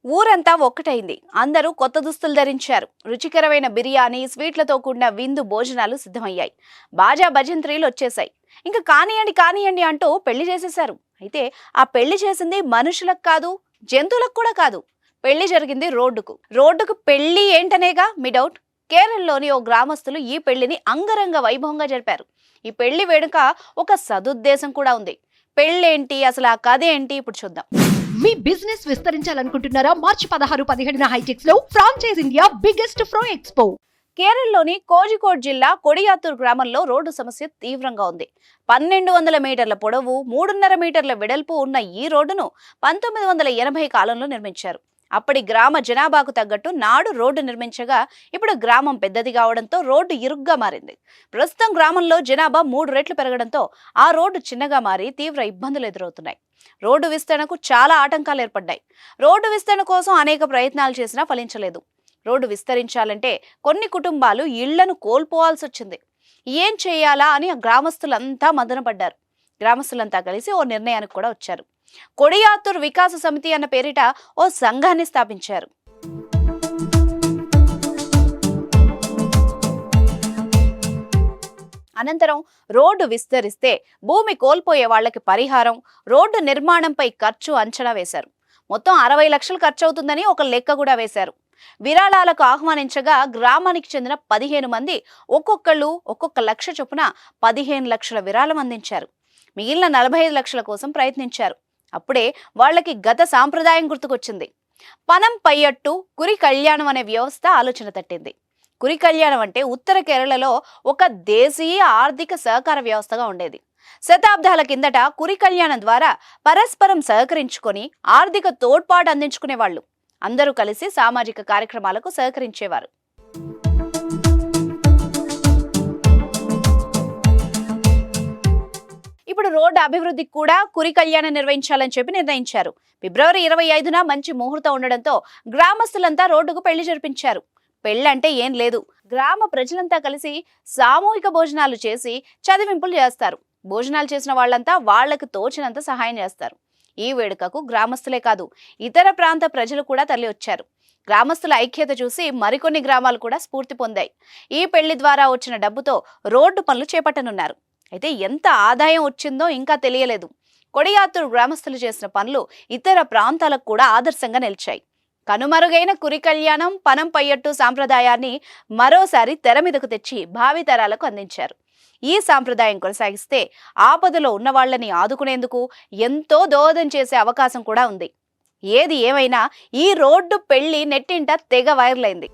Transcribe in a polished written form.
ఊరంతా ఒక్కటైంది. అందరూ కొత్త దుస్తులు ధరించారు. రుచికరమైన బిర్యానీ, స్వీట్లతో కూడిన విందు భోజనాలు సిద్ధమయ్యాయి. బాజా భజంత్రీలు వచ్చేశాయి. ఇంకా కానియండి కానియండి అంటూ పెళ్లి చేసేశారు. అయితే ఆ పెళ్లి చేసింది మనుషులకు కాదు, జంతువులకు కూడా కాదు. పెళ్లి జరిగింది రోడ్డుకు. రోడ్డుకు పెళ్లి ఏంటనేగా మీ డౌట్. కేరళలోని ఓ గ్రామస్తులు ఈ పెళ్లిని అంగరంగ వైభవంగా జరిపారు. ఈ పెళ్లి వెనుక ఒక సదుద్దేశం కూడా ఉంది. పెళ్ళేంటి, అసలు ఆ కథ ఏంటి, ఇప్పుడు చూద్దాం. మీ బిజినెస్ విస్తరించాలనుకుంటున్నారా? మార్చి 16-17 హైటెక్స్ లో ఫ్రాంచైజ్ ఇండియా బిగ్గెస్ట్ ఫ్రో ఎక్స్పో. కేరళలోని కోజికోడ్ జిల్లా కొడియాత్తూర్ గ్రామంలో రోడ్డు సమస్య తీవ్రంగా ఉంది. 1200 మీటర్ల పొడవు, 3.5 మీటర్ల వెడల్పు ఉన్న ఈ రోడ్డును 1980 కాలంలో నిర్మించారు. అప్పటి గ్రామ జనాభాకు తగ్గట్టు నాడు రోడ్డు నిర్మించగా ఇప్పుడు గ్రామం పెద్దది కావడంతో రోడ్డు ఇరుగ్గా మారింది. ప్రస్తుతం గ్రామంలో జనాభా 3 రెట్లు పెరగడంతో ఆ రోడ్డు చిన్నగా మారి తీవ్ర ఇబ్బందులు ఎదురవుతున్నాయి. రోడ్డు విస్తరణకు చాలా ఆటంకాలు ఏర్పడ్డాయి. రోడ్డు విస్తరణ కోసం అనేక ప్రయత్నాలు చేసినా ఫలించలేదు. రోడ్డు విస్తరించాలంటే కొన్ని కుటుంబాలు ఇళ్లను కోల్పోవాల్సి వచ్చింది. ఏం చేయాలా అని గ్రామస్తులంతా మదనపడ్డారు. గ్రామస్తులంతా కలిసి ఓ నిర్ణయానికి కూడా వచ్చారు. కొడియాత్తూర్ వికాస సమితి అన్న పేరిట ఓ సంఘాన్ని స్థాపించారు. అనంతరం రోడ్డు విస్తరిస్తే భూమి కోల్పోయే వాళ్లకి పరిహారం, రోడ్డు నిర్మాణంపై ఖర్చు అంచనా వేశారు. మొత్తం 60 లక్షలు ఖర్చు అవుతుందని ఒక లెక్క కూడా వేశారు. విరాళాలకు ఆహ్వానించగా గ్రామానికి చెందిన 15 మంది ఒక్కొక్కళ్ళు ఒక్కొక్క లక్ష చొప్పున 15 లక్షల విరాళం అందించారు. మిగిలిన 45 లక్షల కోసం ప్రయత్నించారు. అప్పుడే వాళ్ళకి గత సాంప్రదాయం గుర్తుకొచ్చింది. పనం పయ్యట్టు కురి కళ్యాణం అనే వ్యవస్థ ఆలోచన తట్టింది. కురి కళ్యాణం అంటే ఉత్తర కేరళలో ఒక దేశీయ ఆర్థిక సహకార వ్యవస్థగా ఉండేది. శతాబ్దాల కిందట కురి కళ్యాణం ద్వారా పరస్పరం సహకరించుకొని ఆర్థిక తోడ్పాటు అందించుకునేవాళ్ళు. అందరూ కలిసి సామాజిక కార్యక్రమాలకు సహకరించేవారు. ఇప్పుడు రోడ్డు అభివృద్ధికి కూడా కురి కళ్యాణం నిర్వహించాలని చెప్పి నిర్ణయించారు. ఫిబ్రవరి 25న మంచి ముహూర్తం ఉండడంతో గ్రామస్తులంతా రోడ్డుకు పెళ్లి జరిపించారు. పెళ్ళంటే ఏం లేదు, గ్రామ ప్రజలంతా కలిసి సామూహిక భోజనాలు చేసి చదివింపులు చేస్తారు. భోజనాలు చేసిన వాళ్ళంతా వాళ్లకు తోచినంత సహాయం చేస్తారు. ఈ వేడుకకు గ్రామస్తులే కాదు, ఇతర ప్రాంత ప్రజలు కూడా తరలి వచ్చారు. గ్రామస్తుల ఐక్యత చూసి మరికొన్ని గ్రామాలు కూడా స్ఫూర్తి పొందాయి. ఈ పెళ్లి ద్వారా వచ్చిన డబ్బుతో రోడ్డు పనులు చేపట్టనున్నారు. అయితే ఎంత ఆదాయం వచ్చిందో ఇంకా తెలియలేదు. కొడియాత్తూర్ గ్రామస్తులు చేసిన పనులు ఇతర ప్రాంతాలకు కూడా ఆదర్శంగా నిలిచాయి. కనుమరుగైన కురి కళ్యాణం, పనం పయ్యట్టు సాంప్రదాయాన్ని మరోసారి తెర మీదకు తెచ్చి భావితరాలకు అందించారు. ఈ సాంప్రదాయం కొనసాగిస్తే ఆపదలో ఉన్న వాళ్ళని ఆదుకునేందుకు ఎంతో దోహదం చేసే అవకాశం కూడా ఉంది. ఏది ఏమైనా ఈ రోడ్డు పెళ్లి నెట్టింట తెగ వైరల్ అయింది.